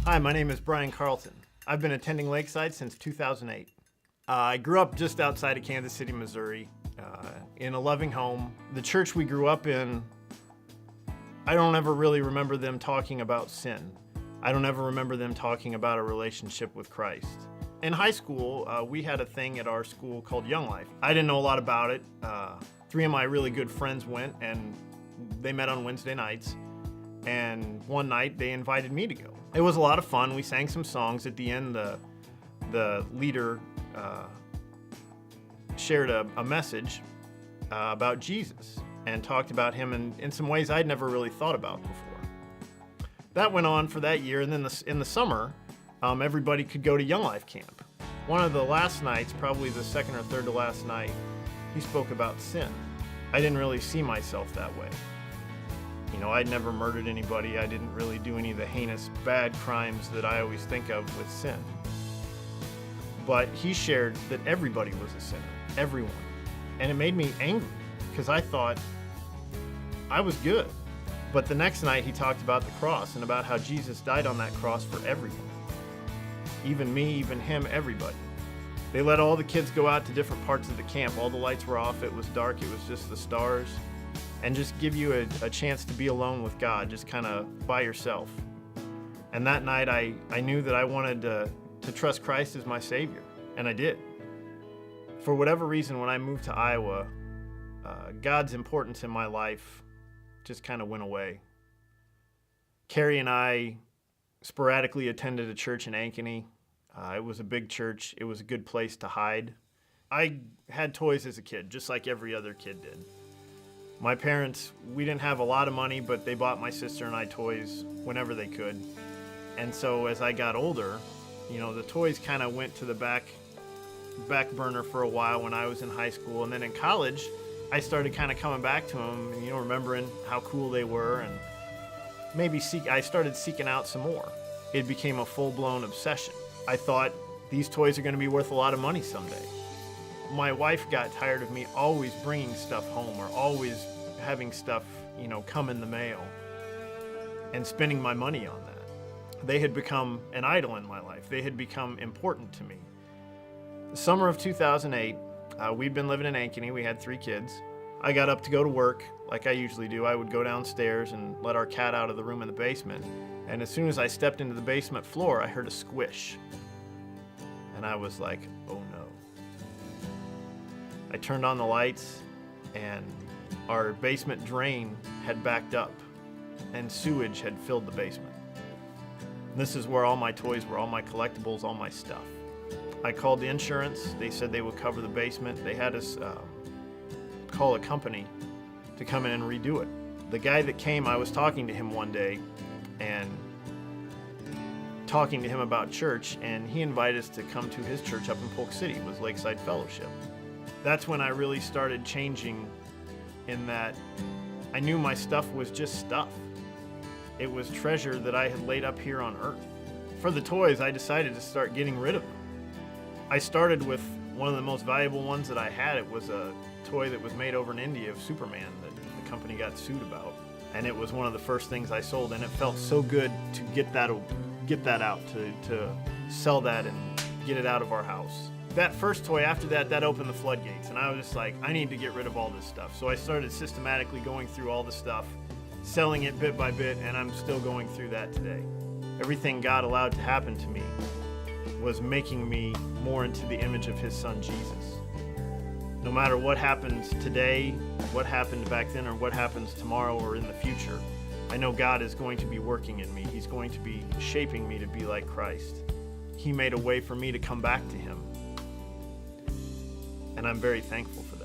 Hi, my name is Bryan Carlton. I've been attending Lakeside since 2008. I grew up just outside of Kansas City, Missouri, in a loving home. The church we grew up in, I don't ever really remember them talking about sin. I don't ever remember them talking about a relationship with Christ. In high school, we had a thing at our school called Young Life. I didn't know a lot about it. Three of my really good friends went, and they met on Wednesday nights. And one night, they invited me to go. It was a lot of fun. We sang some songs. At the end, the leader shared a message about Jesus and talked about him in some ways I'd never really thought about before. That went on for that year, and then in the summer, everybody could go to Young Life Camp. One of the last nights, probably the second or third to last night, he spoke about sin. I didn't really see myself that way. You know, I'd never murdered anybody. I didn't really do any of the heinous bad crimes that I always think of with sin. But he shared that everybody was a sinner, everyone. And it made me angry because I thought I was good. But the next night he talked about the cross and about how Jesus died on that cross for everyone. Even me, even him, everybody. They let all the kids go out to different parts of the camp. All the lights were off, it was dark, it was just the stars. And just give you a chance to be alone with God, just kind of by yourself. And that night I knew that I wanted to trust Christ as my Savior, and I did. For whatever reason, when I moved to Iowa, God's importance in my life just kind of went away. Carrie and I sporadically attended a church in Ankeny. It was a big church. It was a good place to hide. I had toys as a kid, just like every other kid did. My parents, we didn't have a lot of money, but they bought my sister and I toys whenever they could. And so as I got older, you know, the toys kind of went to the back burner for a while when I was in high school. And then in college, I started kind of coming back to them and, you know, remembering how cool they were, and I started seeking out some more. It became a full-blown obsession. I thought these toys are going to be worth a lot of money someday. My wife got tired of me always bringing stuff home or always having stuff, you know, come in the mail and spending my money on that. They had become an idol in my life. They had become important to me. The summer of 2008, we'd been living in Ankeny. We had 3 kids. I got up to go to work like I usually do. I would go downstairs and let our cat out of the room in the basement. And as soon as I stepped into the basement floor, I heard a squish. And I was like, oh no. I turned on the lights, and our basement drain had backed up, and sewage had filled the basement. And this is where all my toys were, all my collectibles, all my stuff. I called the insurance. They said they would cover the basement. They had us call a company to come in and redo it. The guy that came, I was talking to him one day, and talking to him about church, and he invited us to come to his church up in Polk City. It was Lakeside Fellowship. That's when I really started changing, in that I knew my stuff was just stuff. It was treasure that I had laid up here on earth. For the toys, I decided to start getting rid of them. I started with one of the most valuable ones that I had. It was a toy that was made over in India of Superman that the company got sued about. And it was one of the first things I sold, and it felt so good to get that out, to sell that and get it out of our house. That first toy, after that opened the floodgates, and I was just like, I need to get rid of all this stuff. So I started systematically going through all the stuff, selling it bit by bit, and I'm still going through that today. Everything God allowed to happen to me was making me more into the image of his son, Jesus. No matter what happens today, what happened back then, or what happens tomorrow or in the future, I know God is going to be working in me. He's going to be shaping me to be like Christ. He made a way for me to come back to him. And I'm very thankful for that.